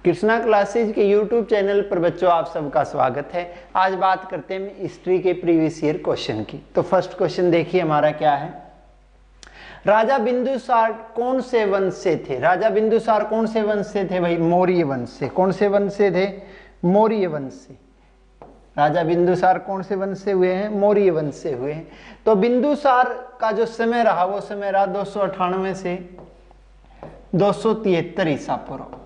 Krishna classes के YouTube channel पर बच्चों आप सबका स्वागत है। आज बात करते हैं हिस्ट्री के प्रीवियस ईयर क्वेश्चन की। तो फर्स्ट क्वेश्चन देखिए हमारा क्या है। राजा बिंदुसार कौन से वंश से थे? राजा बिंदुसार कौन से वंश से थे भाई? मौर्य वंश से। कौन से वंश से थे? मौर्य वंश से। राजा बिंदुसार कौन से वंश से हुए हैं? मौर्य वंश से हुए हैं। तो बिंदुसार का जो समय रहा वो समय रहा 298 से 273 ईसा पूर्व।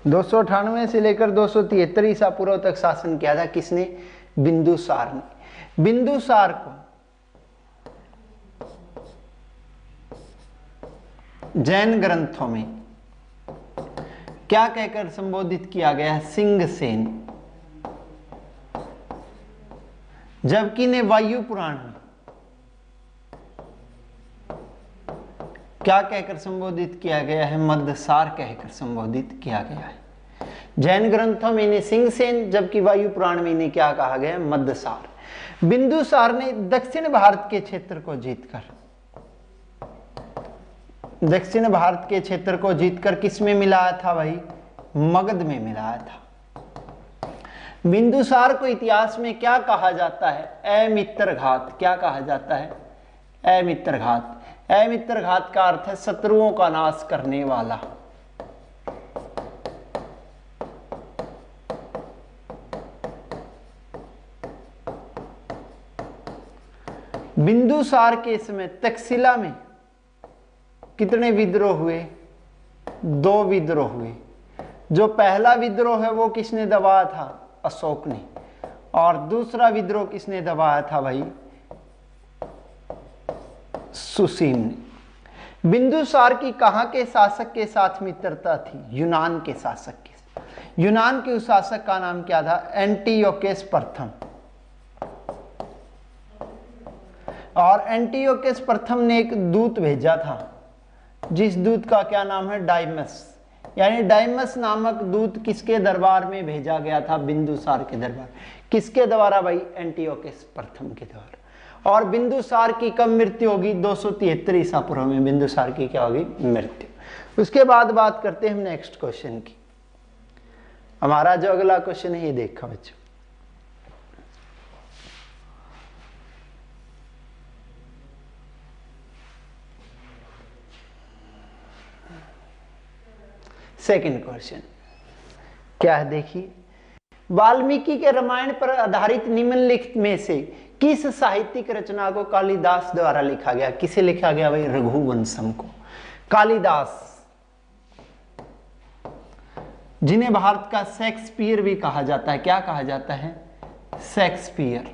298 से लेकर 273 ईसा पूर्व तक शासन किया था। किसने? बिंदुसार ने। बिंदुसार को जैन ग्रंथों में क्या कहकर संबोधित किया गया है? सिंहसेन। जबकि ने वायु पुराण में क्या कहकर संबोधित किया गया है? मदसार कहकर संबोधित किया गया है। जैन ग्रंथों में इन्हें सिंहसेन, जबकि वायु पुराण में इन्हें क्या कहा गया? मदसार। बिंदुसार ने दक्षिण भारत के क्षेत्र को जीतकर किस में मिलाया था भाई? मगध में मिलाया था। बिंदुसार को इतिहास में क्या कहा जाता है? अमित्रघात। क्या कहा जाता है? अमित्रघात। अमित्रघात का अर्थ है शत्रुओं का नाश करने वाला। बिंदुसार के समय तक्षशिला में कितने विद्रोह हुए? 2 विद्रोह हुए। जो पहला विद्रोह है वो किसने दबाया था? अशोक ने। और दूसरा विद्रोह किसने दबाया था भाई? सुसीम ने। बिंदुसार की कहां के शासक के साथ मित्रता थी? यूनान के शासक के। यूनान के उस शासक का नाम क्या था? एंटियोकस प्रथम। और एंटियोकस प्रथम ने एक दूत भेजा था, जिस दूत का क्या नाम है? डाइमस। यानी डाइमस नामक दूत किसके दरबार में भेजा गया था? बिंदुसार के दरबार। किसके द्वारा भाई? एंटियोकस प्रथम के द्वारा। और बिंदुसार की कब मृत्यु होगी? 273 ईसा पूर्व में बिंदुसार की क्या होगी? मृत्यु। उसके बाद बात करते हैं हम नेक्स्ट क्वेश्चन की। हमारा जो अगला क्वेश्चन है ये देखो बच्चों। सेकंड क्वेश्चन क्या है देखिए। वाल्मीकि के रामायण पर आधारित निम्नलिखित में से किस साहित्यिक रचना को कालिदास द्वारा लिखा गया? किसे लिखा गया भाई? रघुवंशम को। कालिदास, जिन्हें भारत का शेक्सपियर भी कहा जाता है। क्या कहा जाता है? शेक्सपियर।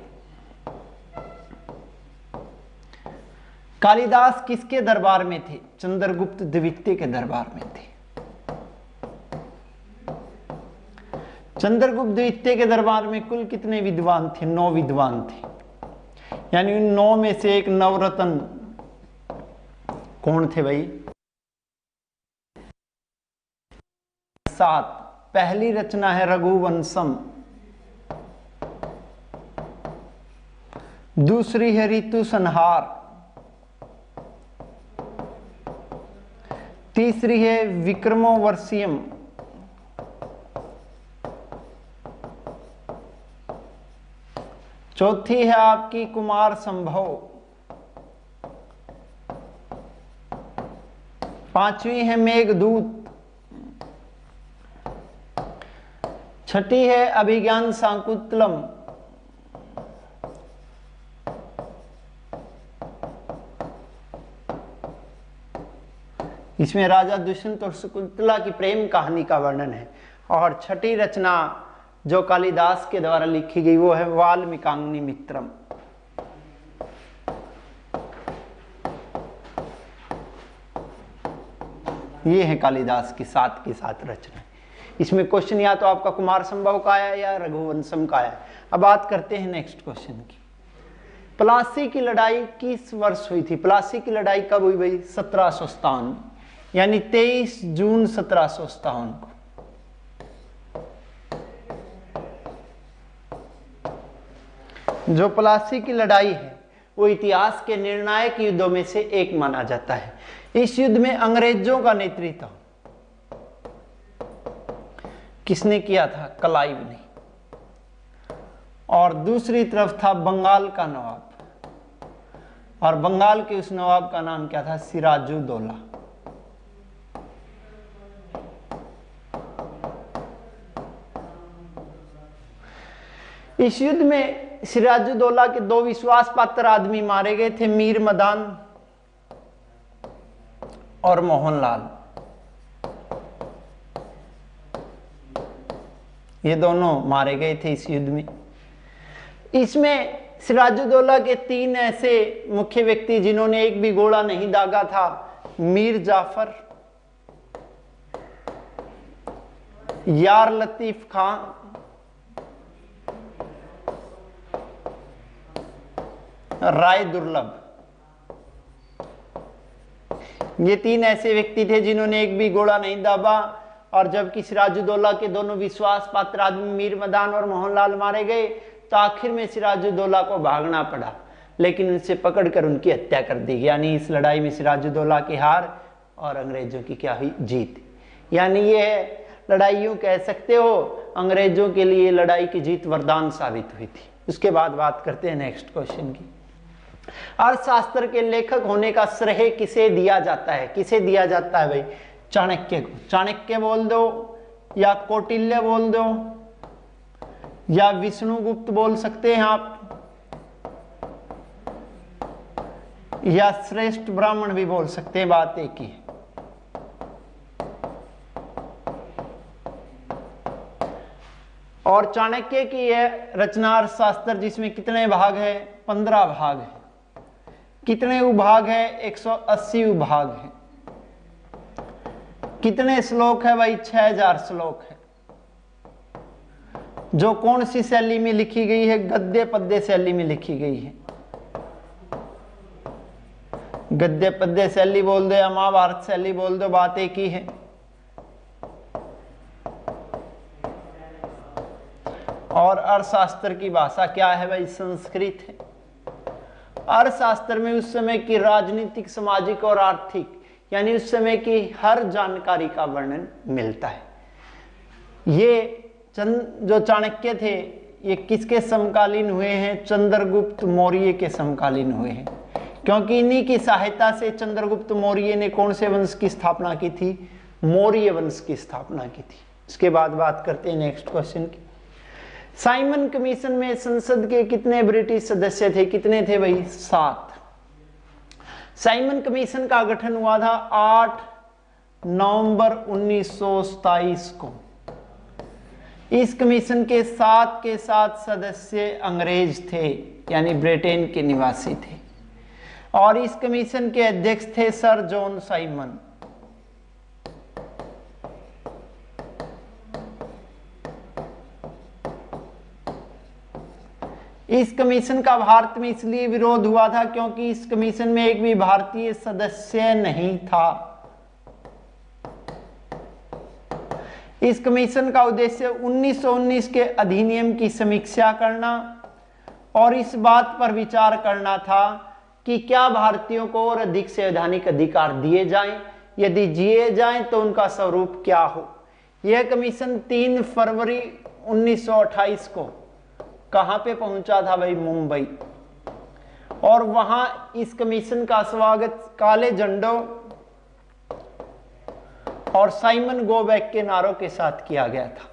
कालिदास किसके दरबार में थे? चंद्रगुप्त द्वितीय के दरबार में थे। चंद्रगुप्त द्वितीय के दरबार में कुल कितने विद्वान थे? 9 विद्वान थे। यानी उन 9 में से एक नवरत्न कौन थे भाई? 7। पहली रचना है रघुवंशम, दूसरी है ऋतु संहार, तीसरी है विक्रमोर्वशीयम, चौथी है आपकी कुमार संभव, 5वीं है मेघदूत, 6ठी है अभिज्ञान शाकुंतलम, 'इसमें राजा दुष्यंत और शकुंतला की प्रेम कहानी का वर्णन है। और 6ठी रचना जो कालिदास के द्वारा लिखी गई वो है वाल्मीकाग्नि मित्रम। ये है कालिदास की 7 की 7 रचना। इसमें क्वेश्चन या तो आपका कुमार संभव का आया या रघुवंशम का आया। अब बात करते हैं नेक्स्ट क्वेश्चन की। प्लासी की लड़ाई किस वर्ष हुई थी? प्लासी की लड़ाई कब हुई भाई? 1757, यानी 23 जून 1757 को। जो प्लासी की लड़ाई है वो इतिहास के निर्णायक युद्धों में से एक माना जाता है। इस युद्ध में अंग्रेजों का नेतृत्व किसने किया था? क्लाइव ने। और दूसरी तरफ था बंगाल का नवाब, और बंगाल के उस नवाब का नाम क्या था? सिराजुद्दौला। इस युद्ध में सिराजुद्दौला के दो विश्वास पात्र आदमी मारे गए थे, मीर मदान और मोहनलाल। ये दोनों मारे गए थे इस युद्ध में। इसमें सिराजुद्दौला के 3 ऐसे मुख्य व्यक्ति जिन्होंने एक भी गोला नहीं दागा था, मीर जाफर, यार लतीफ खान राय दुर्लभ। ये 3 ऐसे व्यक्ति थे जिन्होंने एक भी गोला नहीं दाबा। और जबकि सिराजुद्दौला के दोनों विश्वास पात्र आदमी मीर मदान और मोहनलाल मारे गए, तो आखिर में सिराजुद्दौला को भागना पड़ा, लेकिन उनसे पकड़कर उनकी हत्या कर दी। यानी इस लड़ाई में सिराजुद्दौला की हार और अंग्रेजों की क्या हुई? जीत। यानी ये लड़ाई यूं कह सकते हो, अंग्रेजों के लिए लड़ाई की जीत वरदान साबित हुई थी। उसके बाद बात करते हैं नेक्स्ट क्वेश्चन की। अर्थशास्त्र के लेखक होने का श्रेय किसे दिया जाता है? किसे दिया जाता है भाई? चाणक्य को। चाणक्य बोल दो, या कौटिल्य बोल दो, या विष्णुगुप्त बोल सकते हैं आप, या श्रेष्ठ ब्राह्मण भी बोल सकते हैं, बात एक ही है। और चाणक्य की यह रचना अर्थशास्त्र जिसमें कितने भाग है? 15 भाग है। कितने उभाग है? 180 उभाग है। कितने श्लोक है भाई? 6000 श्लोक है। जो कौन सी शैली में लिखी गई है? गद्य पद्य शैली में लिखी गई है। गद्य पद्य शैली बोल दो या महाभारत शैली बोल दो, बात एक ही है। और अर्थशास्त्र की भाषा क्या है भाई? संस्कृत है। अर्थशास्त्र में उस समय की राजनीतिक, सामाजिक और आर्थिक, यानी उस समय की हर जानकारी का वर्णन मिलता है। ये जो चाणक्य थे, ये किसके समकालीन हुए हैं? चंद्रगुप्त मौर्य के समकालीन हुए हैं, क्योंकि इन्हीं की सहायता से चंद्रगुप्त मौर्य ने कौन से वंश की स्थापना की थी? मौर्य वंश की स्थापना की थी। इसके बाद बात करते हैं नेक्स्ट क्वेश्चन की। साइमन कमीशन में संसद के कितने ब्रिटिश सदस्य थे? कितने थे भाई? 7। साइमन कमीशन का गठन हुआ था 8 नवंबर 1927 को। इस कमीशन के 7 सदस्य अंग्रेज थे, यानी ब्रिटेन के निवासी थे। और इस कमीशन के अध्यक्ष थे सर जॉन साइमन। इस कमीशन का भारत में इसलिए विरोध हुआ था क्योंकि इस कमीशन में एक भी भारतीय सदस्य नहीं था। इस कमीशन का उद्देश्य 1919 के अधिनियम की समीक्षा करना और इस बात पर विचार करना था कि क्या भारतीयों को और अधिक संवैधानिक अधिकार दिए जाएं, यदि दिए जाएं तो उनका स्वरूप क्या हो। यह कमीशन 3 फरवरी 1928 को कहां पे पहुंचा था भाई? मुंबई। और वहां इस कमीशन का स्वागत काले झंडों और साइमन गो बैक के नारों के साथ किया गया था।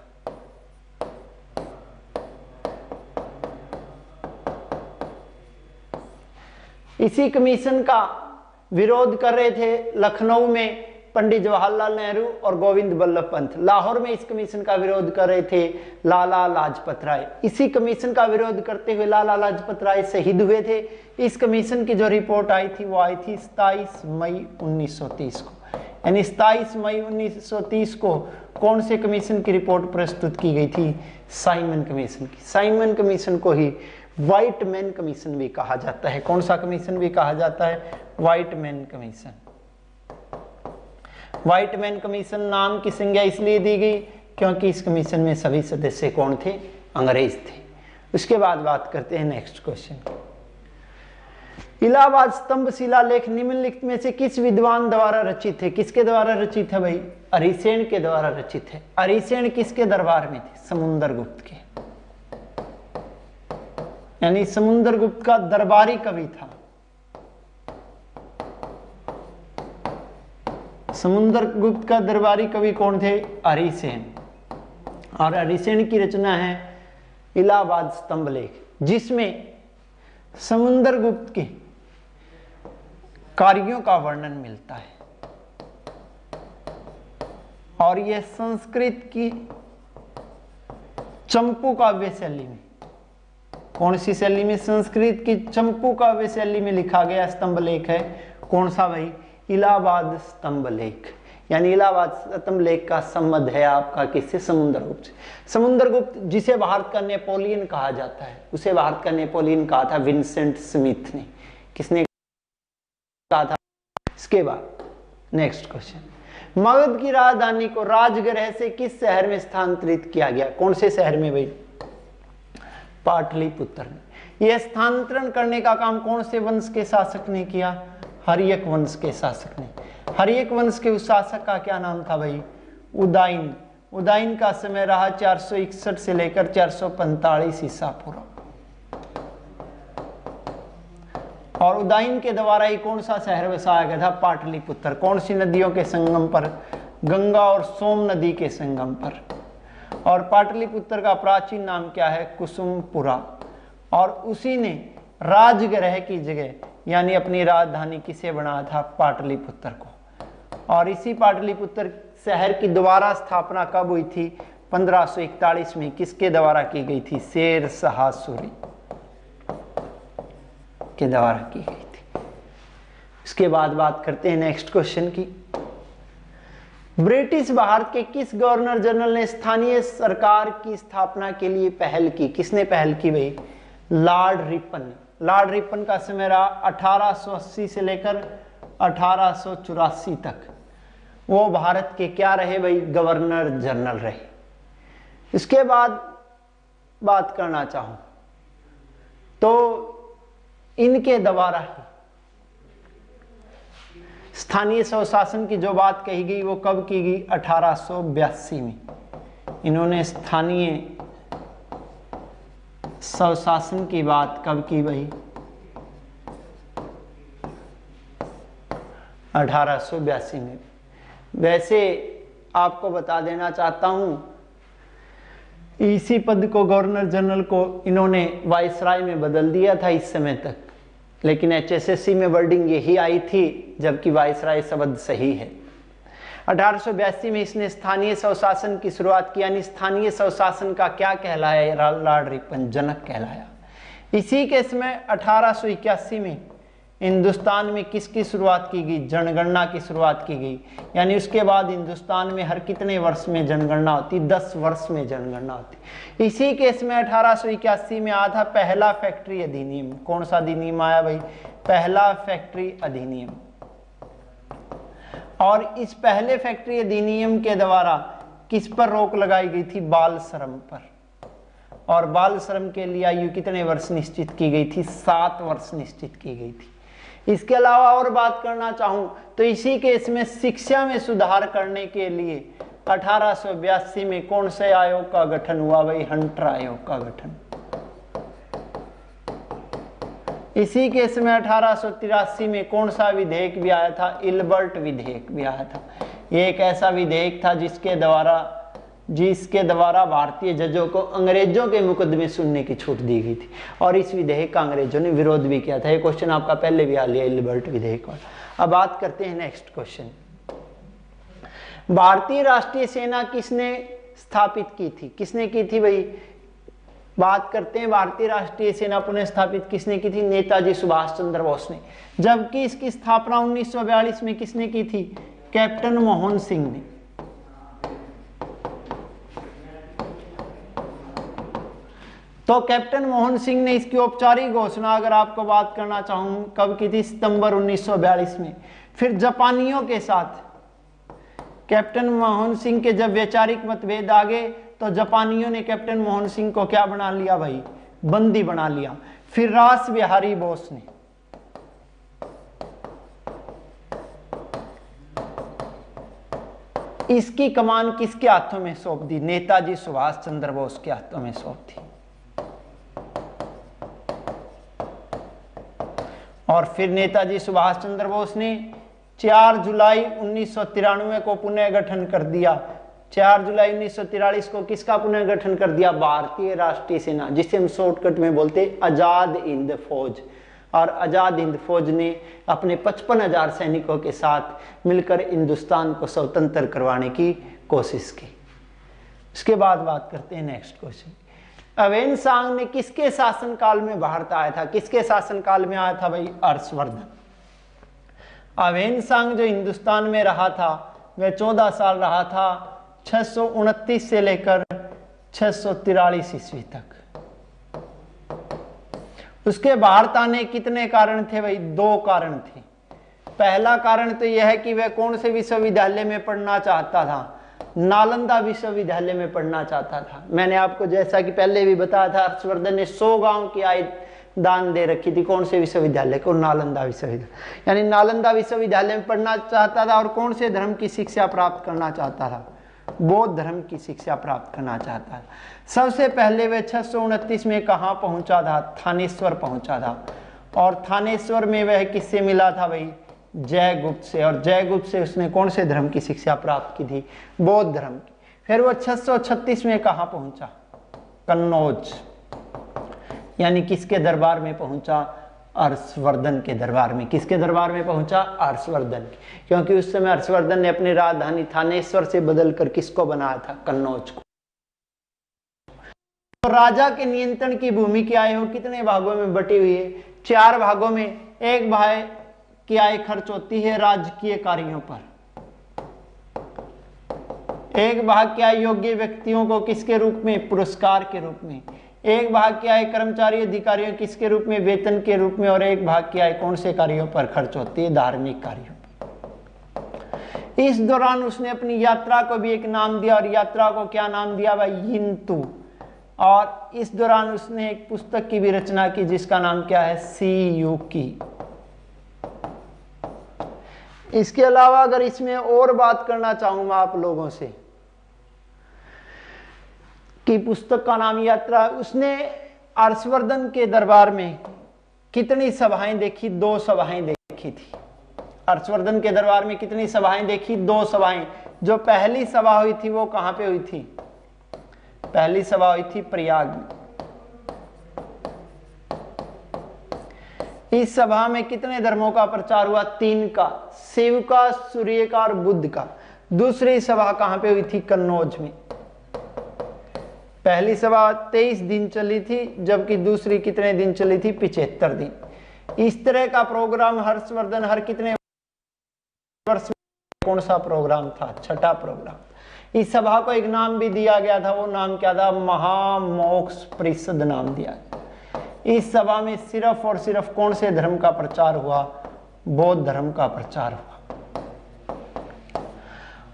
इसी कमीशन का विरोध कर रहे थे लखनऊ में पंडित जवाहरलाल नेहरू और गोविंद बल्लभ पंत। लाहौर में इस कमीशन का विरोध कर रहे थे लाला लाजपत राय। इसी कमीशन का विरोध करते हुए लाला लाजपत राय शहीद हुए थे। इस कमीशन की जो रिपोर्ट आई थी वो आई थी 27 मई 1930 को। यानी 27 मई 1930 को कौन से कमीशन की रिपोर्ट प्रस्तुत की गई थी? साइमन कमीशन की। साइमन कमीशन को ही व्हाइट मैन कमीशन भी कहा जाता है। कौन सा कमीशन भी कहा जाता है? White man commission. White man commission नाम की संज्ञा इसलिए दी गई क्योंकि इस कमीशन में सभी सदस्य कौन थे? अंग्रेज थे। उसके बाद बात करते हैं नेक्स्ट क्वेश्चन। इलाहाबाद स्तंभ शिलालेख निम्नलिखित में से किस विद्वान द्वारा रचित है? किसके द्वारा रचित है भाई? अरिसेन के द्वारा रचित है। अरिसेन किसके दरबार में थे? समुद्रगुप्त के, यानी समुद्रगुप्त का दरबारी कवि था। समुद्रगुप्त का दरबारी कवि कौन थे? अरिसेन। और अरिसेन की रचना है इलाहाबाद स्तंभ लेख, जिसमें समुद्रगुप्त के कार्यों का वर्णन मिलता है। और यह संस्कृत की चंपू काव्य शैली में, कौन सी शैली में? संस्कृत की चंपू काव्य शैली में लिखा गया स्तंभ लेख है। कौन सा भाई? इलाहाबाद स्तंभ लेख। यानी इलाहाबाद स्तंभ लेख का संबंध है आपका किससे? समुद्रगुप्त से। समुद्रगुप्त जिसे भारत का नेपोलियन कहा जाता है, उसे भारत का नेपोलियन कहा था विंसेंट स्मिथ ने। किसने कहा था? इसके बाद नेक्स्ट क्वेश्चन, मगध की राजधानी को राजगृह से किस शहर में स्थानांतरित किया गया? कौन से शहर में भाई? पाटलिपुत्र में। यह स्थानांतरण करने का काम कौन से वंश के शासक ने किया? हर्यक वंश के शासक ने। हर्यक वंश के उस शासक का क्या नाम था भाई? उदाइन। उदाइन का समय रहा 461 से लेकर 445 ईसा पूर्व। और उदाइन के द्वारा ही कौन सा शहर बसाया गया था? पाटलिपुत्र। कौन सी नदियों के संगम पर? गंगा और सोम नदी के संगम पर। और पाटलिपुत्र का प्राचीन नाम क्या है? कुसुमपुरा। और उसी ने राजगृह की जगह यानी अपनी राजधानी किसे बनाया था? पाटलिपुत्र को। और इसी पाटलिपुत्र शहर की दोबारा स्थापना कब हुई थी? 1541 में। किसके द्वारा की गई थी? शेर शाह सूरी के द्वारा की गई थी। इसके बाद बात करते हैं नेक्स्ट क्वेश्चन की। ब्रिटिश भारत के किस गवर्नर जनरल ने स्थानीय सरकार की स्थापना के लिए पहल की? किसने पहल की भाई? Lord Ripon. लॉर्ड रिपन का समय रहा 1880 से लेकर 1884 तक। वो भारत के क्या रहे भाई? गवर्नर जनरल रहे। इसके बाद बात करना चाहूं तो इनके द्वारा ही स्थानीय स्वशासन की जो बात कही गई वो कब की गई? 1882 में। इन्होंने स्थानीय स्वशासन की बात कब की भाई? 1882 में। वैसे आपको बता देना चाहता हूं, इसी पद को गवर्नर जनरल को इन्होंने वायसराय में बदल दिया था इस समय तक, लेकिन HSSC में वर्डिंग यही आई थी, जबकि वायसराय शब्द सही है। 1882 में इसने स्थानीय स्वशासन की शुरुआत की। यानी स्थानीय स्वशासन का क्या कहलाया? लॉर्ड रिपन जनक कहलाया। इसी के समय 1881 में हिंदुस्तान में किसकी शुरुआत की गई? जनगणना की शुरुआत की गई। यानी उसके बाद हिंदुस्तान में हर कितने वर्ष में जनगणना होती? 10 वर्ष में जनगणना होती। इसी केस में 1881 में आया था पहला फैक्ट्री अधिनियम। कौन सा अधिनियम आया भाई? पहला फैक्ट्री अधिनियम। और इस पहले फैक्ट्री अधिनियम के द्वारा किस पर रोक लगाई गई थी? बाल श्रम पर। और बाल श्रम के लिए आयु कितने वर्ष निश्चित की गई थी? 7 वर्ष निश्चित की गई थी। इसके अलावा और बात करना चाहूं तो इसी केस में शिक्षा में सुधार करने के लिए 1882 में कौन से आयोग का गठन हुआ भाई? हंटर आयोग का गठन। इसी केस में 1883 में कौन सा विधेयक भी आया था? इल्बर्ट विधेयक भी आया था। ये एक ऐसा विधेयक था जिसके द्वारा भारतीय जजों को अंग्रेजों के मुकदमे सुनने की छूट दी गई थी। और इस विधेयक का अंग्रेजों ने विरोध भी किया था। ये क्वेश्चन आपका पहले भी आ लिया इल्बर्ट विधेयक वाला। अब बात करते हैं नेक्स्ट क्वेश्चन। भारतीय राष्ट्रीय सेना किसने स्थापित की थी? किसने की थी भाई? बात करते हैं भारतीय राष्ट्रीय सेना पुनः स्थापित किसने की थी? नेताजी सुभाष चंद्र बोस ने। जबकि इसकी स्थापना 1942 में किसने की थी? कैप्टन मोहन सिंह ने। तो कैप्टन मोहन सिंह ने इसकी औपचारिक घोषणा, अगर आपको बात करना चाहूं, कब की थी? सितंबर 1942 में। फिर जापानियों के साथ कैप्टन मोहन सिंह के जब वैचारिक मतभेद आ गए तो जापानियों ने कैप्टन मोहन सिंह को क्या बना लिया भाई? बंदी बना लिया। फिर रास बिहारी बोस ने इसकी कमान किसके हाथों में सौंप दी? नेताजी सुभाष चंद्र बोस के हाथों में सौंप दी। और फिर नेताजी सुभाष चंद्र बोस ने 4 जुलाई 1993 को पुनः गठन कर दिया। 4 जुलाई 1943 को किसका पुनः गठन कर दिया? भारतीय राष्ट्रीय सेना, जिसे हम शॉर्टकट में बोलते आजाद हिंद फौज। और आजाद हिंद फौज ने अपने 55,000 सैनिकों के साथ मिलकर हिंदुस्तान को स्वतंत्र करवाने की कोशिश की। उसके बाद बात करते हैं नेक्स्ट क्वेश्चन। अवेन सांग ने किसके शासनकाल में भारत आया था? किसके शासनकाल में आया था भाई? हर्षवर्धन। अवेन सांग जो हिंदुस्तान में रहा था वह 14 साल रहा था, 629 से लेकर 643 ईस्वी तक। उसके भारत आने कितने कारण थे भाई? 2 कारण थे। पहला कारण तो यह है कि वह कौन से विश्वविद्यालय में पढ़ना चाहता था? नालंदा विश्वविद्यालय में पढ़ना चाहता था। मैंने आपको जैसा कि पहले भी बताया था, हर्षवर्धन ने 100 गांव की आय दान दे रखी थी। कौन से विश्वविद्यालय को? नालंदा विश्वविद्यालय। यानी नालंदा विश्वविद्यालय में पढ़ना चाहता था और कौन से धर्म की शिक्षा प्राप्त करना चाहता था? बौद्ध धर्म की शिक्षा प्राप्त करना चाहता था। सबसे पहले वह 629 में कहाँ पहुंचा था? थानेश्वर पहुंचा था। और थानेश्वर में वह किससे मिला था भाई? जयगुप्त से। और जयगुप्त से उसने कौन से धर्म की शिक्षा प्राप्त की थी? बौद्ध धर्म की। फिर वो 636 में कहाँ पहुंचा? कन्नौज। यानी किसके दरबार में पहुंचा? हर्षवर्धन के दरबार में। किसके दरबार में पहुंचा? हर्षवर्धन के। क्योंकि उस समय हर्षवर्धन ने अपनी राजधानी थानेश्वर से बदलकर किसको बनाया था? कन्नौज को। तो राजा के नियंत्रण की भूमि की आय वो कितने भागों में बटी हुई है? 4 भागों में। एक भाग की आय खर्च होती है राजकीय कार्यों पर। एक भाग की आय योग्य व्यक्तियों को किसके रूप में? पुरस्कार के रूप में। एक भाग की आय कर्मचारी अधिकारियों किसके रूप में? वेतन के रूप में। और एक भाग की आय कौन से कार्यों पर खर्च होती है? धार्मिक कार्यों पर। इस दौरान उसने अपनी यात्रा को भी एक नाम दिया, और यात्रा को क्या नाम दिया भाई? यिंतु। और इस दौरान उसने एक पुस्तक की भी रचना की जिसका नाम क्या है? सियुकी। इसके अलावा अगर इसमें और बात करना चाहूंगा आप लोगों से कि पुस्तक का नाम यात्रा, उसने हर्षवर्धन के दरबार में कितनी सभाएं देखी? 2 सभाएं देखी थी। हर्षवर्धन के दरबार में कितनी सभाएं देखी? 2 सभाएं। जो पहली सभा हुई थी वो कहां पे हुई थी? पहली सभा हुई थी प्रयाग में। इस सभा में कितने धर्मों का प्रचार हुआ? 3 का, शिव का, सूर्य का और बुद्ध का। दूसरी सभा कहां पे हुई थी? कन्नौज में। पहली सभा 23 दिन चली थी, जबकि दूसरी कितने दिन चली थी? 75 दिन। इस तरह का प्रोग्राम हर्षवर्धन हर कितने वर्ष में? कौन सा प्रोग्राम था? 6ठा प्रोग्राम। इस सभा को एक नाम भी दिया गया था। वो नाम क्या था? महामोक्ष परिषद नाम दिया गया। इस सभा में सिर्फ और सिर्फ कौन से धर्म का प्रचार हुआ? बौद्ध धर्म का प्रचार हुआ।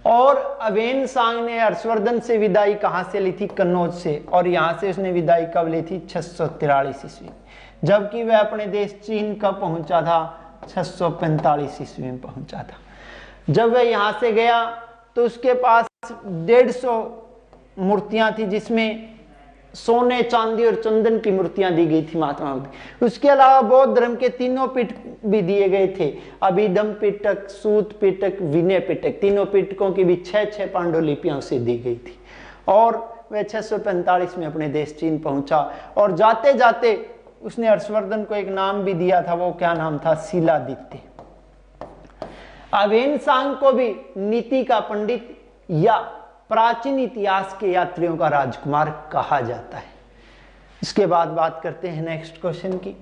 और अवेन सांग ने हर्षवर्धन से विदाई कहां से ली थी? कन्नौज से। और यहां से उसने विदाई कब ली थी? 643 ईस्वी। जबकि वह अपने देश चीन कब पहुंचा था? 645 ईस्वी में पहुंचा था। जब वह यहां से गया तो उसके पास 150 मूर्तियां थी, जिसमें सोने, चांदी और चंदन की मूर्तियां दी गई थी महात्मा बुद्ध। उसके अलावा बौद्ध धर्म के 3 पीठ भी दिए गए थे। अभिधम पिटक, सूत पिटक, विनय पिटक। 3 पिटकों की भी 6 पांडुलिपियां उसे दी गई थी। और वह 645 में अपने देश चीन पहुंचा। और जाते जाते उसने हर्षवर्धन को एक नाम भी दिया था। वो क्या नाम था? शिलादित्य। अवेन सांग को भी नीति का पंडित या प्राचीन इतिहास के यात्रियों का राजकुमार कहा जाता है। इसके बाद बात करते हैं नेक्स्ट क्वेश्चन की।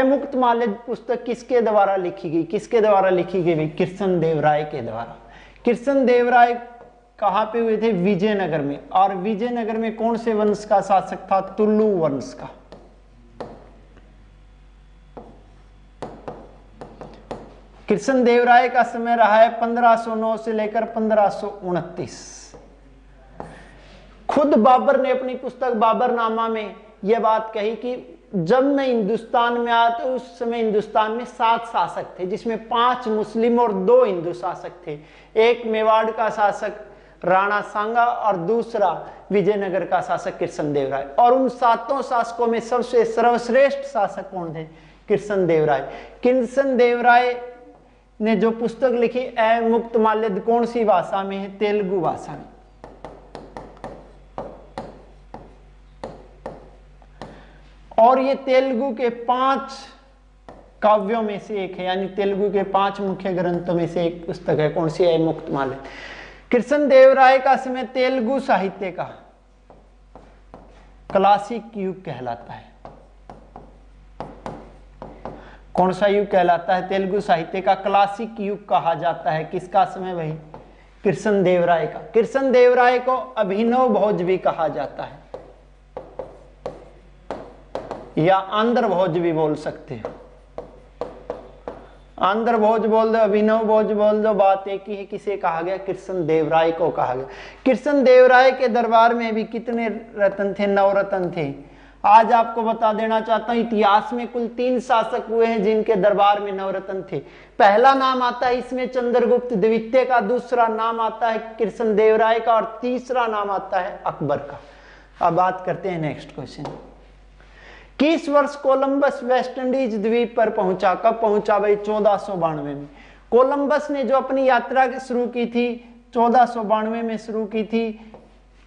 मुक्तमाल्य पुस्तक किसके द्वारा लिखी गई? किसके द्वारा लिखी गई? कृष्ण देव राय के द्वारा। कृष्ण देव राय कहां पे हुए थे? विजयनगर में। और विजयनगर में कौन से वंश का शासक था? तुलु वंश का। कृष्ण देव राय का समय रहा है 1509 से लेकर 1529। खुद बाबर ने अपनी पुस्तक बाबरनामा में यह बात कही कि जब मैं हिंदुस्तान में आया तो उस समय हिंदुस्तान में 7 शासक थे, जिसमें 5 मुस्लिम और 2 हिंदू शासक थे। एक मेवाड़ का शासक राणा सांगा और दूसरा विजयनगर का शासक कृष्णदेवराय। और उन 7 शासकों में सबसे सर्वश्रेष्ठ शासक कौन थे? कृष्णदेवराय। कृष्णदेवराय ने जो पुस्तक लिखी ए मुक्तमाल्यद कौन सी भाषा में है? तेलुगु भाषा में। और ये तेलुगु के 5 काव्यों में से एक है, यानी तेलुगु के 5 मुख्य ग्रंथों में से एक पुस्तक है। कौन सी है? मुक्तमाल्यद। कृष्णदेवराय का समय तेलुगु साहित्य का क्लासिक युग कहलाता है। कौन सा युग कहलाता है? तेलुगु साहित्य का क्लासिक युग कहा जाता है। किसका समय? वही कृष्णदेवराय का। कृष्णदेवराय को अभिनव भोज भी कहा जाता है, या आंध्र भोज भी बोल सकते हैं। आंध्र भोज बोल दो, अभिनव भोज बोल दो, बात एक ही है। किसे कहा गया? कृष्णदेवराय को कहा गया। कृष्णदेवराय के दरबार में भी कितने रत्न थे? 9 रत्न थे। आज आपको बता देना चाहता हूं, इतिहास में कुल 3 शासक हुए हैं जिनके दरबार में 9 रत्न थे। पहला नाम आता है इसमें चंद्रगुप्त द्वितीय का, दूसरा नाम आता है कृष्णदेवराय का, और तीसरा नाम आता है अकबर का। अब बात करते हैं नेक्स्ट क्वेश्चन। किस वर्ष कोलंबस वेस्ट इंडीज द्वीप पर पहुंचा? कब पहुंचा भाई? 1492 में। कोलंबस ने जो अपनी यात्रा शुरू की थी 1492 में शुरू की थी।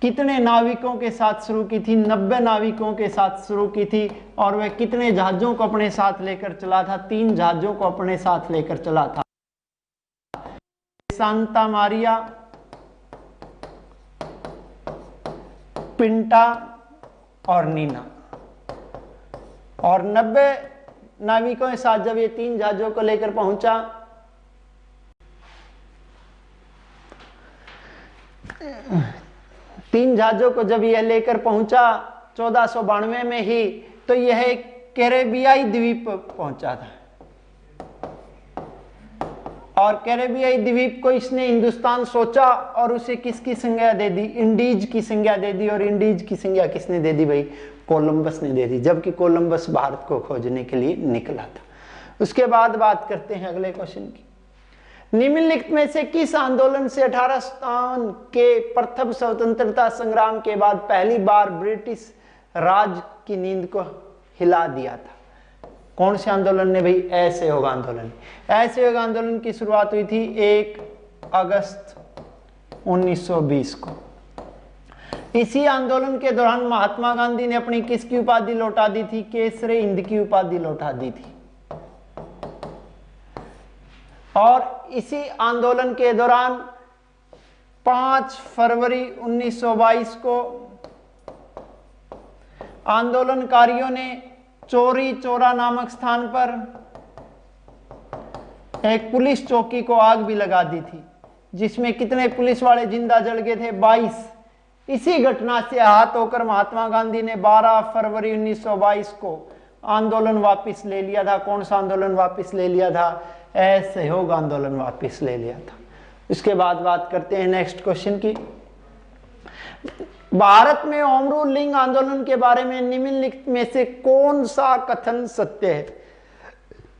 कितने नाविकों के साथ शुरू की थी? 90 नाविकों के साथ शुरू की थी। और वह कितने जहाजों को अपने साथ लेकर चला था? 3 जहाजों को अपने साथ लेकर चला था। सांता मारिया, पिंटा और नीना। और 90 नाविकों के साथ जब ये 3 जहाजों को लेकर पहुंचा, तीन जहाजों को जब यह लेकर पहुंचा 1492 में ही, तो यह कैरेबियाई द्वीप पहुंचा था। और कैरेबियाई द्वीप को इसने हिंदुस्तान सोचा और उसे किसकी संज्ञा दे दी? इंडीज की संज्ञा दे दी। और इंडीज की संज्ञा किसने दे दी भाई? कोलंबस ने दे दी, जबकि कोलंबस भारत को खोजने के लिए निकला था। उसके बाद बात करते हैं अगले क्वेश्चन की। निम्नलिखित में से किस आंदोलन से 1857 के प्रथम स्वतंत्रता संग्राम के बाद पहली बार ब्रिटिश राज की नींद को हिला दिया था? कौन से आंदोलन ने भाई? असहयोग आंदोलन। असहयोग आंदोलन की शुरुआत हुई थी 1 अगस्त 1920 को। इसी आंदोलन के दौरान महात्मा गांधी ने अपनी किसकी उपाधि लौटा दी थी? केसरे हिंद की उपाधि लौटा दी थी। और इसी आंदोलन के दौरान 5 फरवरी 1922 को आंदोलनकारियों ने चोरी चौरा नामक स्थान पर एक पुलिस चौकी को आग भी लगा दी थी, जिसमें कितने पुलिस वाले जिंदा जल गए थे? 22। इसी घटना से आहत होकर महात्मा गांधी ने 12 फरवरी 1922 को आंदोलन वापस ले लिया था। कौन सा आंदोलन वापस ले लिया था? असहयोग आंदोलन वापस ले लिया था। इसके बाद बात करते हैं नेक्स्ट क्वेश्चन की। भारत में होम रूलिंग आंदोलन के बारे में निम्नलिखित में से कौन सा कथन सत्य है?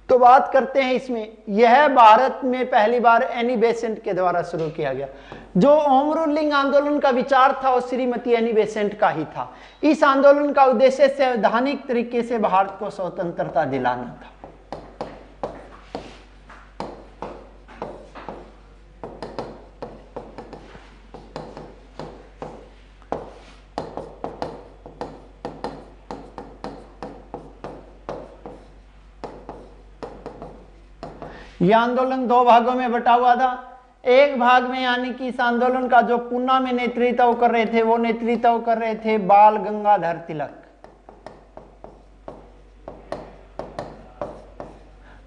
तो बात करते हैं इसमें, यह भारत में पहली बार एनी बेसेंट के द्वारा शुरू किया गया। जो होम रूलिंग आंदोलन का विचार था वो श्रीमती एनी बेसेंट का ही था। इस आंदोलन का उद्देश्य संवैधानिक तरीके से भारत को स्वतंत्रता दिलाना था। यह आंदोलन 2 भागों में बटा हुआ था। एक भाग में यानी कि इस आंदोलन का जो पूना में नेतृत्व कर रहे थे, वो नेतृत्व कर रहे थे बाल गंगाधर तिलक।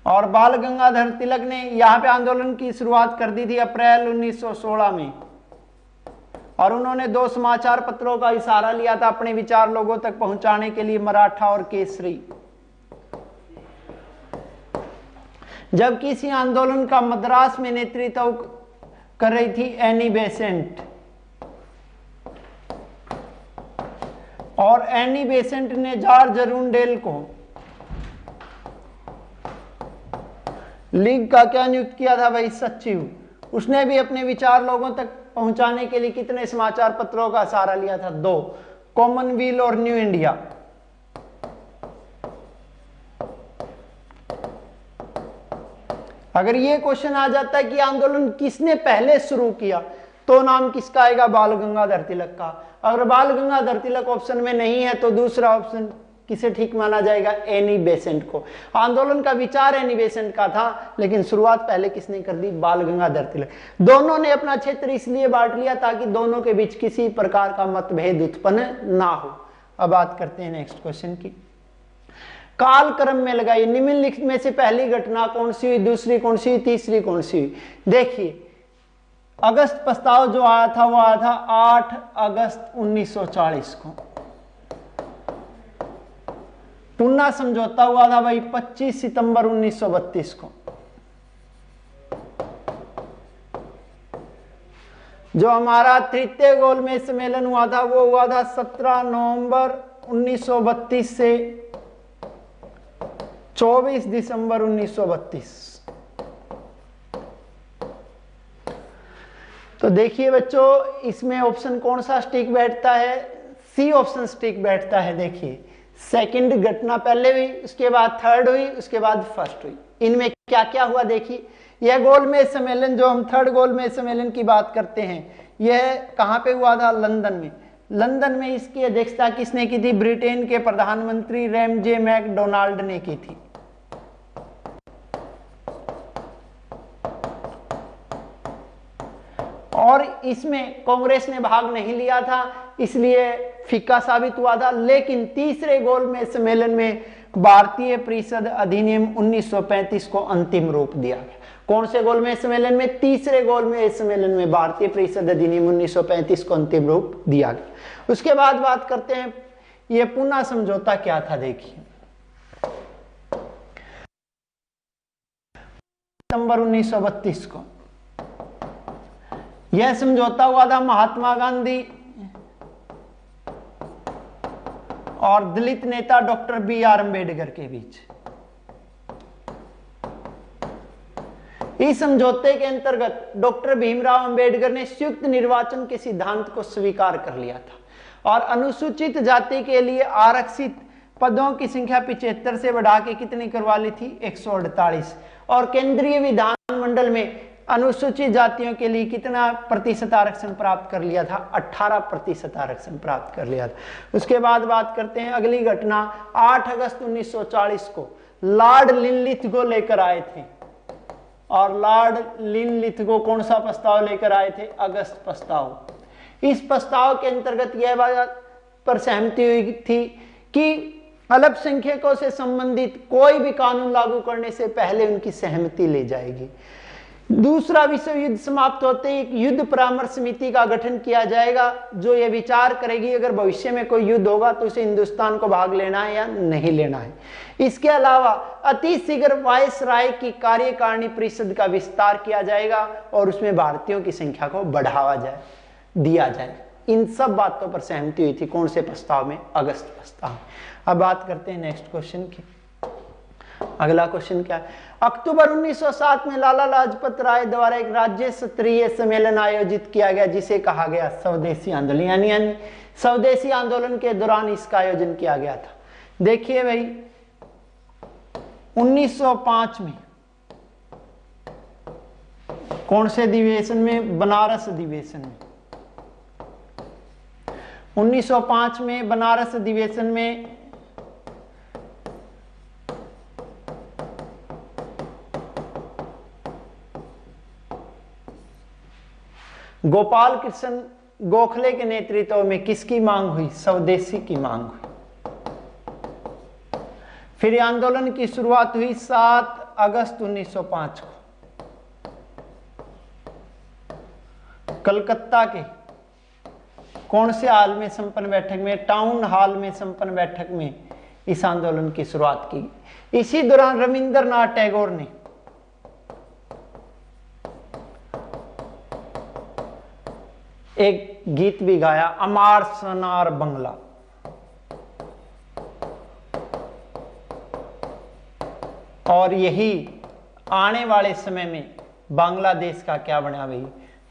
और बाल गंगाधर तिलक ने यहां पे आंदोलन की शुरुआत कर दी थी अप्रैल 1916 में। और उन्होंने 2 समाचार पत्रों का इशारा लिया था अपने विचार लोगों तक पहुंचाने के लिए, मराठा और केसरी। जबकि इसी आंदोलन का मद्रास में नेतृत्व कर रही थी एनी बेसेंट। और एनी बेसेंट ने जॉर्ज अरुंडेल को लीग का क्या नियुक्त किया था भाई? सचिव। उसने भी अपने विचार लोगों तक पहुंचाने के लिए कितने समाचार पत्रों का सहारा लिया था? 2, कॉमनवेल्थ और न्यू इंडिया। अगर ये क्वेश्चन आ जाता है कि आंदोलन किसने पहले शुरू किया, तो नाम किसका आएगा? बाल गंगाधर तिलक का। अगर बाल गंगाधर तिलक ऑप्शन में नहीं है तो दूसरा ऑप्शन किसे ठीक माना जाएगा? एनी बेसेंट को। आंदोलन का विचार एनी बेसेंट का था, लेकिन शुरुआत पहले किसने कर दी? बाल गंगाधर तिलक। दोनों ने अपना क्षेत्र इसलिए बांट लिया ताकि दोनों के बीच किसी प्रकार का मतभेद उत्पन्न ना हो। अब बात करते हैं नेक्स्ट क्वेश्चन की। कालक्रम में लगाइए, निम्नलिखित में से पहली घटना कौन सी हुई, दूसरी कौन सी हुई, तीसरी कौन सी हुई? देखिए, अगस्त प्रस्ताव जो आया था वो आया था 8 अगस्त 1940 को। पुन्ना समझौता हुआ था भाई 25 सितंबर 1932 को। जो हमारा तृतीय गोलमेज सम्मेलन हुआ था वो हुआ था 17 नवंबर 1932 से 24 दिसंबर 1932। तो देखिए बच्चों, इसमें ऑप्शन कौन सा स्टिक बैठता है? सी ऑप्शन स्टिक बैठता है। देखिए, सेकंड घटना पहले हुई, उसके बाद थर्ड हुई, उसके बाद फर्स्ट हुई। इनमें क्या क्या हुआ देखिए। यह गोलमेज सम्मेलन, जो हम थर्ड गोलमेज सम्मेलन की बात करते हैं, यह कहां पे हुआ था? लंदन में। लंदन में इसकी अध्यक्षता किसने की थी? ब्रिटेन के प्रधानमंत्री रैमजे मैकडोनाल्ड ने की थी। और इसमें कांग्रेस ने भाग नहीं लिया था, इसलिए फीका साबित हुआ था। लेकिन तीसरे गोलमेज सम्मेलन में भारतीय परिषद अधिनियम 1935 को अंतिम रूप दिया गया। कौन से गोलमेज सम्मेलन में? तीसरे गोलमेज सम्मेलन में भारतीय परिषद अधिनियम 1935 को अंतिम रूप दिया गया। उसके बाद बात करते हैं, यह पुन्ना समझौता क्या था? देखिए, सितंबर 1932 को यह समझौता हुआ था महात्मा गांधी और दलित नेता डॉक्टर बी.आर. अम्बेडकर के बीच। इस समझौते के अंतर्गत डॉक्टर भीमराव अंबेडकर ने संयुक्त निर्वाचन के सिद्धांत को स्वीकार कर लिया था और अनुसूचित जाति के लिए आरक्षित पदों की संख्या 75 से बढ़ा के कितनी करवा ली थी? 148। और केंद्रीय विधानमंडल में अनुसूचित जातियों के लिए कितना प्रतिशत आरक्षण प्राप्त कर लिया था? 18% आरक्षण प्राप्त कर लिया था। उसके बाद बात करते हैं अगली घटना। 8 अगस्त 1940 को लॉर्ड लिनलिथगो लेकर आए थे। और लॉर्ड लिनलिथगो कौन सा प्रस्ताव लेकर आए थे? अगस्त प्रस्ताव। इस प्रस्ताव के अंतर्गत यह बात पर सहमति हुई थी कि अल्पसंख्यकों से संबंधित कोई भी कानून लागू करने से पहले उनकी सहमति ली जाएगी। दूसरा विश्व युद्ध समाप्त होते ही एक युद्ध परामर्श समिति का गठन किया जाएगा, जो यह विचार करेगी अगर भविष्य में कोई युद्ध होगा तो उसे हिंदुस्तान को भाग लेना है या नहीं लेना है। इसके अलावा अति शीघ्र वायसराय की कार्यकारिणी परिषद का विस्तार किया जाएगा और उसमें भारतीयों की संख्या को बढ़ावा दिया जाए। इन सब बातों पर सहमति हुई थी। कौन से प्रस्ताव में? अगस्त प्रस्ताव। अब बात करते हैं नेक्स्ट क्वेश्चन की। अगला क्वेश्चन क्या है? अक्टूबर 1907 में लाला लाजपत राय द्वारा एक राज्य स्तरीय सम्मेलन आयोजित किया गया जिसे कहा गया स्वदेशी आंदोलन। यानी स्वदेशी आंदोलन के दौरान इसका आयोजन किया गया था। देखिए भाई, 1905 में कौन से अधिवेशन में? बनारस अधिवेशन में। 1905 में बनारस अधिवेशन में गोपाल कृष्ण गोखले के नेतृत्व में किसकी मांग हुई? स्वदेशी की मांग हुई। फिर आंदोलन की शुरुआत हुई 7 अगस्त 1905 को कलकत्ता के कौन से हाल में संपन्न बैठक में? टाउन हॉल में संपन्न बैठक में इस आंदोलन की शुरुआत की। इसी दौरान रविंद्रनाथ टैगोर ने एक गीत भी गाया, अमार सोनार बंगला। और यही आने वाले समय में बांग्लादेश का क्या बना भाई,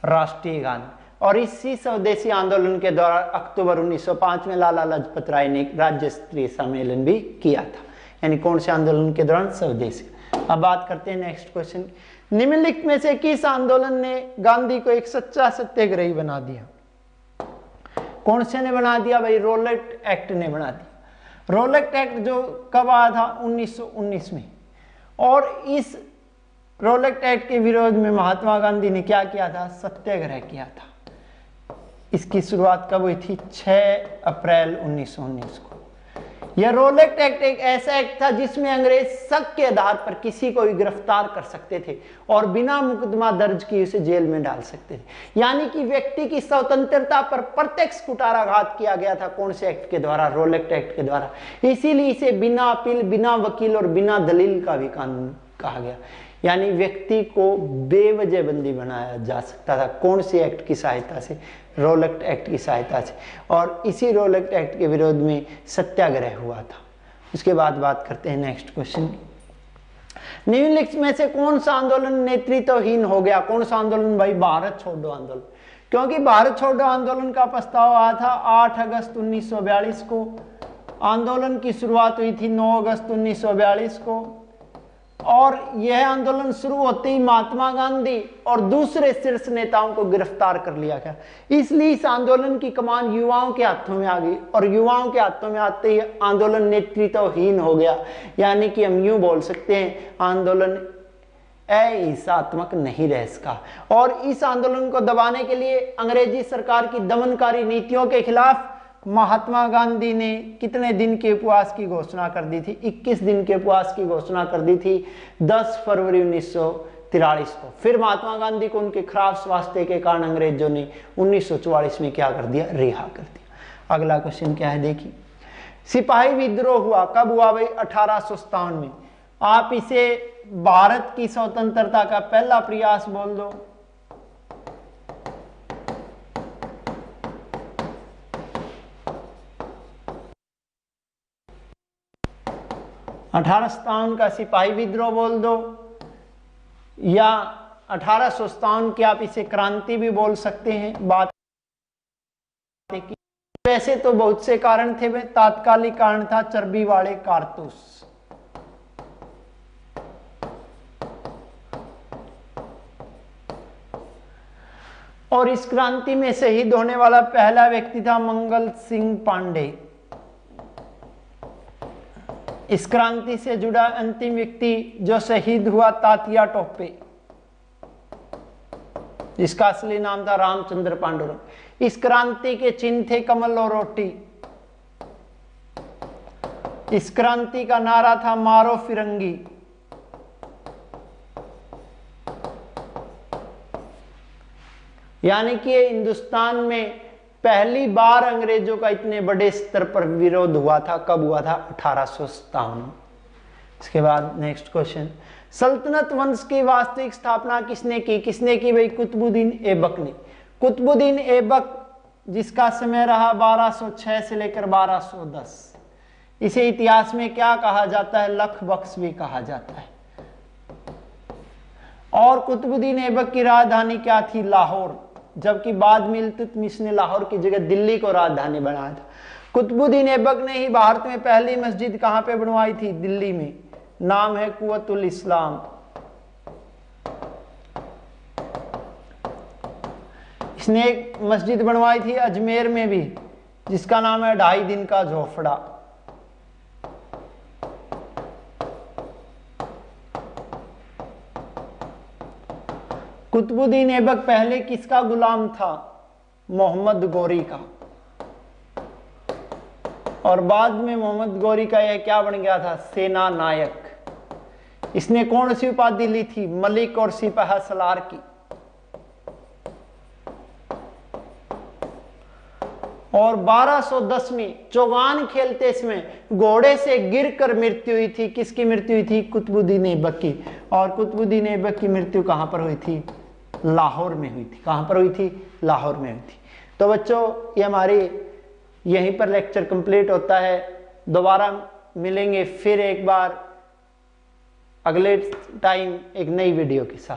राष्ट्रीय गान। और इसी स्वदेशी आंदोलन के दौरान अक्टूबर 1905 में लाला लाजपत राय ने राज्य स्तरीय सम्मेलन भी किया था। यानी कौन से आंदोलन के दौरान, स्वदेशी। अब बात करते हैं नेक्स्ट क्वेश्चन। निम्नलिखित में से किस आंदोलन ने गांधी को एक सच्चा सत्याग्रही बना दिया? कौन से ने बना दिया भाई? रोलेट एक्ट ने बना दिया। रोलेट एक्ट जो कब आया था? 1919 में। और इस रोलेट एक्ट के विरोध में महात्मा गांधी ने क्या किया था? सत्याग्रह किया था। इसकी शुरुआत कब हुई थी? 6 अप्रैल 1919 को। यह रोलेट एक्ट एक ऐसा एक्ट था जिसमें अंग्रेज शक के आधार पर किसी को भी गिरफ्तार कर सकते थे और बिना मुकदमा दर्ज किए उसे जेल में डाल सकते थे। यानी कि व्यक्ति की स्वतंत्रता पर प्रत्यक्ष कुठाराघात किया गया था। कौन से एक्ट के द्वारा? रोलेट एक्ट के द्वारा। इसीलिए इसे बिना अपील, बिना वकील और बिना दलील का भी कानून कहा गया। यानी व्यक्ति को बेवजह बंदी बनाया जा सकता था। कौन से एक्ट की सहायता से? रोलेट एक्ट की सहायता से। और इसी रोलेट एक्ट के विरोध में सत्याग्रह हुआ था। उसके बाद बात करते हैं नेक्स्ट क्वेश्चन। निम्नलिखित में से कौन सा आंदोलन नेतृत्वहीन हो गया? कौन सा आंदोलन भाई? भारत छोड़ो आंदोलन। क्योंकि भारत छोड़ो आंदोलन का प्रस्ताव आया था 8 अगस्त 1942 को। आंदोलन की शुरुआत हुई थी 9 अगस्त 1942 को। और यह आंदोलन शुरू होते ही महात्मा गांधी और दूसरे शीर्ष नेताओं को गिरफ्तार कर लिया गया। इसलिए इस आंदोलन की कमान युवाओं के हाथों में आ गई और युवाओं के हाथों में आते ही आंदोलन नेतृत्वहीन हो गया। यानी कि हम यूं बोल सकते हैं आंदोलन अहिंसात्मक नहीं रह सका। और इस आंदोलन को दबाने के लिए अंग्रेजी सरकार की दमनकारी नीतियों के खिलाफ महात्मा गांधी ने कितने दिन के उपवास की घोषणा कर दी थी? 21 दिन के उपवास की घोषणा कर दी थी 10 फरवरी 1943 को। फिर महात्मा गांधी को उनके खराब स्वास्थ्य के कारण अंग्रेजों ने 1944 में क्या कर दिया? रिहा कर दिया। अगला क्वेश्चन क्या है देखिए। सिपाही विद्रोह हुआ कब हुआ भाई? 1857 में। आप इसे भारत की स्वतंत्रता का पहला प्रयास बोल दो। अठारह का सिपाही विद्रोह बोल दो, या 1857 की आप इसे क्रांति भी बोल सकते हैं। बात की वैसे तो बहुत से कारण थे, वे तात्कालिक कारण था चर्बी वाले कारतूस। और इस क्रांति में शहीद होने वाला पहला व्यक्ति था मंगल सिंह पांडे। इस क्रांति से जुड़ा अंतिम व्यक्ति जो शहीद हुआ तात्या टोपे, जिसका असली नाम था रामचंद्र पांडुरंग। इस क्रांति के चिन्ह थे कमल और रोटी। इस क्रांति का नारा था मारो फिरंगी। यानी कि हिंदुस्तान में पहली बार अंग्रेजों का इतने बड़े स्तर पर विरोध हुआ था। कब हुआ था? 1857। इसके बाद नेक्स्ट क्वेश्चन। सल्तनत वंश की वास्तविक स्थापना किसने की? किसने की भाई? कुतुबुद्दीन ऐबक ने। कुतुबुद्दीन ऐबक जिसका समय रहा 1206 से लेकर 1210। इसे इतिहास में क्या कहा जाता है? लख बख्श भी कहा जाता है। और कुतुबुद्दीन ऐबक की राजधानी क्या थी? लाहौर। जबकि बाद में इल्तुतमिश ने लाहौर की जगह दिल्ली को राजधानी बनाया था। कुतुबुद्दीन ऐबक ने ही भारत में पहली मस्जिद कहां पे बनवाई थी? दिल्ली में। नाम है कुव्वतुल इस्लाम। इसने एक मस्जिद बनवाई थी अजमेर में भी, जिसका नाम है 2.5 दिन का झोपड़ा। कुतुबुद्दीन ऐबक पहले किसका गुलाम था? मोहम्मद गौरी का। और बाद में मोहम्मद गौरी का यह क्या बन गया था? सेना नायक। इसने कौन सी उपाधि ली थी? मलिक और सिपाह सलार की। और 1210 में चौगान खेलते समय घोड़े से गिरकर मृत्यु हुई थी। किसकी मृत्यु हुई थी? कुतुबुद्दीन ऐबक की। और कुतुबुद्दीन ऐबक की मृत्यु कहां पर हुई थी? लाहौर में हुई थी। कहां पर हुई थी? लाहौर में हुई थी। तो बच्चों ये हमारी यहीं पर लेक्चर कंप्लीट होता है। दोबारा मिलेंगे फिर एक बार अगले टाइम एक नई वीडियो के साथ।